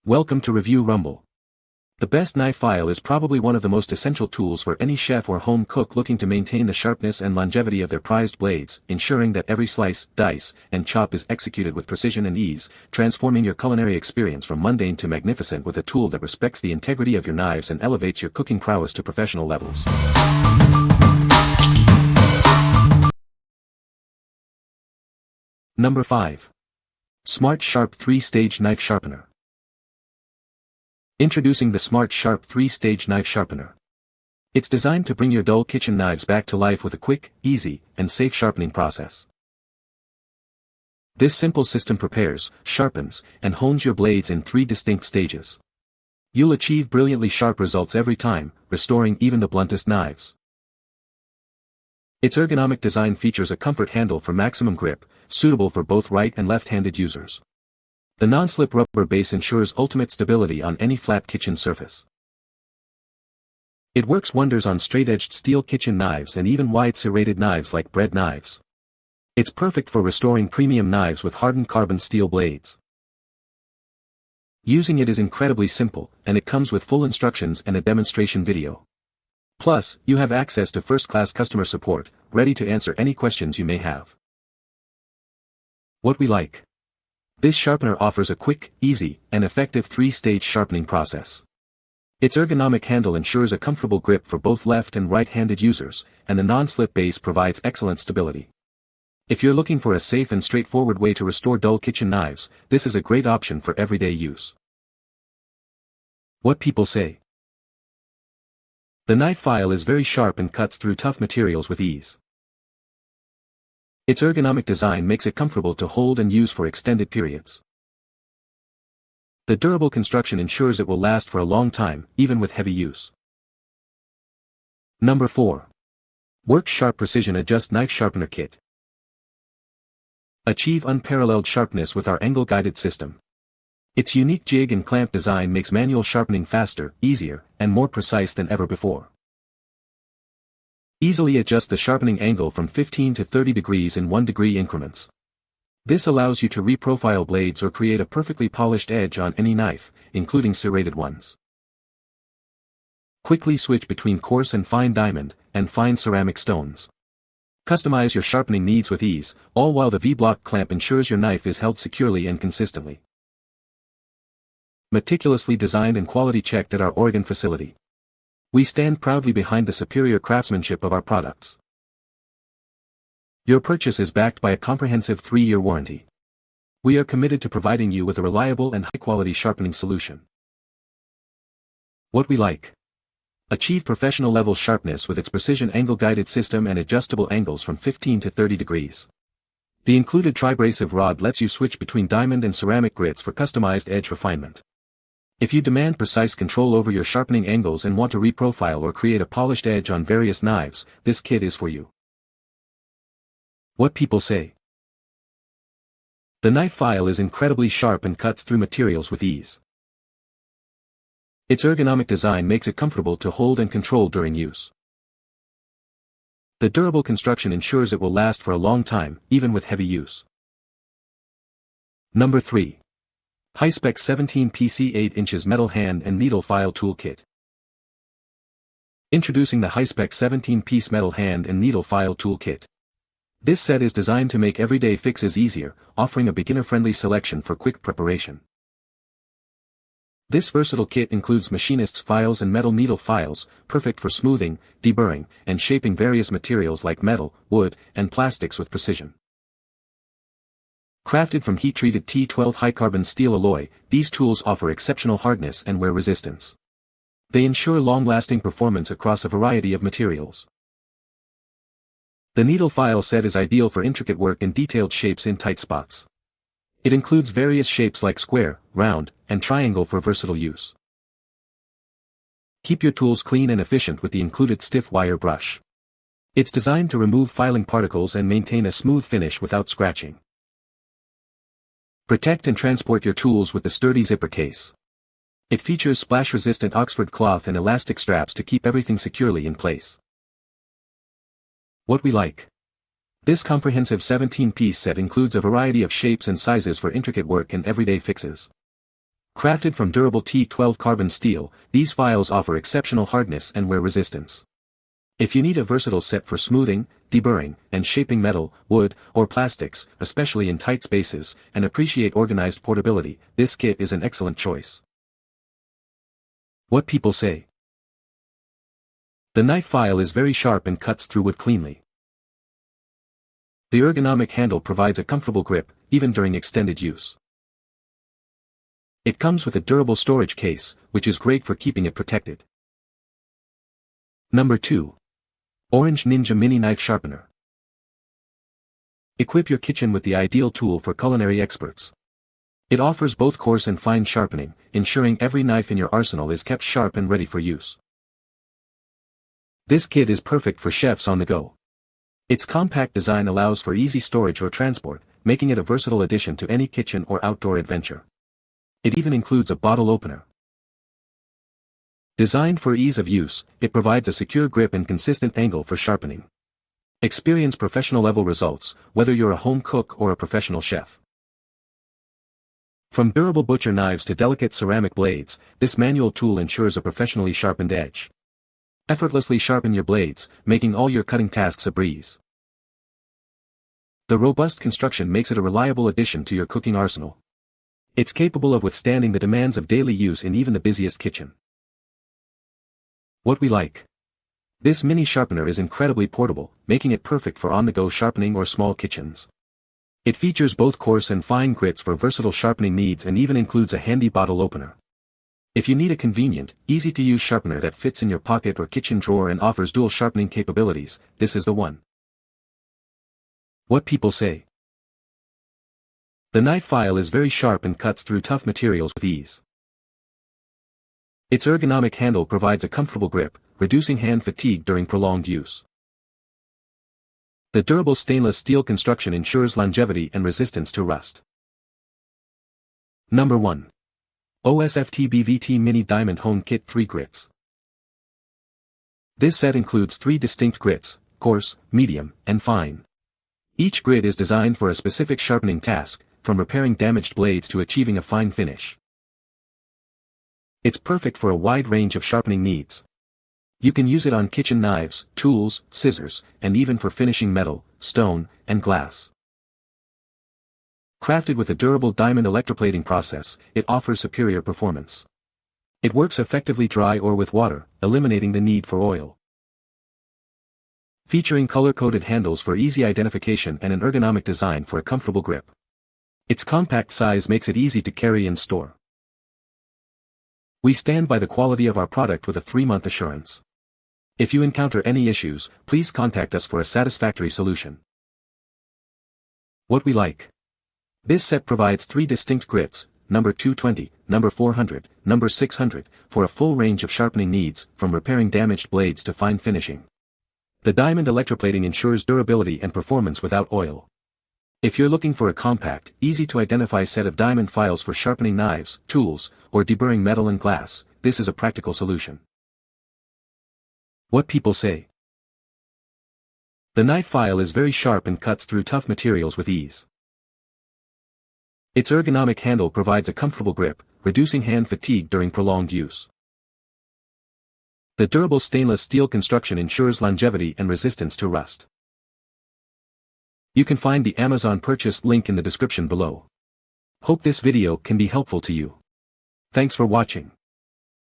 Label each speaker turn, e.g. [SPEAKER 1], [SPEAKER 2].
[SPEAKER 1] Welcome to Review Rumble. The best knife file is probably one of the most essential tools for any chef or home cook looking to maintain the sharpness and longevity of their prized blades, ensuring that every slice, dice, and chop is executed with precision and ease, transforming your culinary experience from mundane to magnificent with a tool that respects the integrity of your knives and elevates your cooking prowess to professional levels. Number 5. Smart Sharp 3-Stage Knife Sharpener. Introducing the Smart Sharp 3-Stage Knife Sharpener. It's designed to bring your dull kitchen knives back to life with a quick, easy, and safe sharpening process. This simple system prepares, sharpens, and hones your blades in 3 distinct stages. You'll achieve brilliantly sharp results every time, restoring even the bluntest knives. Its ergonomic design features a comfort handle for maximum grip, suitable for both right and left-handed users. The non-slip rubber base ensures ultimate stability on any flat kitchen surface. It works wonders on straight-edged steel kitchen knives and even wide serrated knives like bread knives. It's perfect for restoring premium knives with hardened carbon steel blades. Using it is incredibly simple, and it comes with full instructions and a demonstration video. Plus, you have access to first-class customer support, ready to answer any questions you may have. What we like. This sharpener offers a quick, easy, and effective 3-stage sharpening process. Its ergonomic handle ensures a comfortable grip for both left and right-handed users, and the non-slip base provides excellent stability. If you're looking for a safe and straightforward way to restore dull kitchen knives, this is a great option for everyday use. What people say. The knife file is very sharp and cuts through tough materials with ease. Its ergonomic design makes it comfortable to hold and use for extended periods. The durable construction ensures it will last for a long time, even with heavy use. Number 4. Work Sharp Precision Adjust Knife Sharpener Kit. Achieve unparalleled sharpness with our angle-guided system. Its unique jig and clamp design makes manual sharpening faster, easier, and more precise than ever before. Easily adjust the sharpening angle from 15 to 30 degrees in 1-degree increments. This allows you to reprofile blades or create a perfectly polished edge on any knife, including serrated ones. Quickly switch between coarse and fine diamond, and fine ceramic stones. Customize your sharpening needs with ease, all while the V-block clamp ensures your knife is held securely and consistently. Meticulously designed and quality checked at our Oregon facility. We stand proudly behind the superior craftsmanship of our products. Your purchase is backed by a comprehensive 3-year warranty. We are committed to providing you with a reliable and high-quality sharpening solution. What we like. Achieve professional-level sharpness with its precision angle-guided system and adjustable angles from 15 to 30 degrees. The included tribrasive rod lets you switch between diamond and ceramic grits for customized edge refinement. If you demand precise control over your sharpening angles and want to reprofile or create a polished edge on various knives, this kit is for you. What people say. The knife file is incredibly sharp and cuts through materials with ease. Its ergonomic design makes it comfortable to hold and control during use. The durable construction ensures it will last for a long time, even with heavy use. Number 3. Hi-Spec 17PC 8 inches Metal Hand and Needle File Toolkit. Introducing the Hi-Spec 17-piece Metal Hand and Needle File Toolkit. This set is designed to make everyday fixes easier, offering a beginner-friendly selection for quick preparation. This versatile kit includes machinist's files and metal needle files, perfect for smoothing, deburring, and shaping various materials like metal, wood, and plastics with precision. Crafted from heat-treated T12 high-carbon steel alloy, these tools offer exceptional hardness and wear resistance. They ensure long-lasting performance across a variety of materials. The needle file set is ideal for intricate work and detailed shapes in tight spots. It includes various shapes like square, round, and triangle for versatile use. Keep your tools clean and efficient with the included stiff wire brush. It's designed to remove filing particles and maintain a smooth finish without scratching. Protect and transport your tools with the sturdy zipper case. It features splash-resistant Oxford cloth and elastic straps to keep everything securely in place. What we like. This comprehensive 17-piece set includes a variety of shapes and sizes for intricate work and everyday fixes. Crafted from durable T12 carbon steel, these files offer exceptional hardness and wear resistance. If you need a versatile set for smoothing, deburring, and shaping metal, wood, or plastics, especially in tight spaces, and appreciate organized portability, this kit is an excellent choice. What people say. The knife file is very sharp and cuts through wood cleanly. The ergonomic handle provides a comfortable grip, even during extended use. It comes with a durable storage case, which is great for keeping it protected. Number 2. Orange Ninja Mini Knife Sharpener. Equip your kitchen with the ideal tool for culinary experts. It offers both coarse and fine sharpening, ensuring every knife in your arsenal is kept sharp and ready for use. This kit is perfect for chefs on the go. Its compact design allows for easy storage or transport, making it a versatile addition to any kitchen or outdoor adventure. It even includes a bottle opener. Designed for ease of use, it provides a secure grip and consistent angle for sharpening. Experience professional-level results, whether you're a home cook or a professional chef. From durable butcher knives to delicate ceramic blades, this manual tool ensures a professionally sharpened edge. Effortlessly sharpen your blades, making all your cutting tasks a breeze. The robust construction makes it a reliable addition to your cooking arsenal. It's capable of withstanding the demands of daily use in even the busiest kitchen. What we like. This mini sharpener is incredibly portable, making it perfect for on-the-go sharpening or small kitchens. It features both coarse and fine grits for versatile sharpening needs and even includes a handy bottle opener. If you need a convenient, easy-to-use sharpener that fits in your pocket or kitchen drawer and offers dual sharpening capabilities, this is the one. What people say. The knife file is very sharp and cuts through tough materials with ease. Its ergonomic handle provides a comfortable grip, reducing hand fatigue during prolonged use. The durable stainless steel construction ensures longevity and resistance to rust. Number 1. OSFTBVT Mini Diamond Hone Kit 3 Grits. This set includes 3 distinct grits, coarse, medium, and fine. Each grit is designed for a specific sharpening task, from repairing damaged blades to achieving a fine finish. It's perfect for a wide range of sharpening needs. You can use it on kitchen knives, tools, scissors, and even for finishing metal, stone, and glass. Crafted with a durable diamond electroplating process, it offers superior performance. It works effectively dry or with water, eliminating the need for oil. Featuring color-coded handles for easy identification and an ergonomic design for a comfortable grip. Its compact size makes it easy to carry and store. We stand by the quality of our product with a 3-month assurance. If you encounter any issues, please contact us for a satisfactory solution. What we like. This set provides 3 distinct grits, number 220, number 400, number 600, for a full range of sharpening needs, from repairing damaged blades to fine finishing. The diamond electroplating ensures durability and performance without oil. If you're looking for a compact, easy-to-identify set of diamond files for sharpening knives, tools, or deburring metal and glass, this is a practical solution. What people say. The knife file is very sharp and cuts through tough materials with ease. Its ergonomic handle provides a comfortable grip, reducing hand fatigue during prolonged use. The durable stainless steel construction ensures longevity and resistance to rust. You can find the Amazon purchase link in the description below. Hope this video can be helpful to you. Thanks for watching.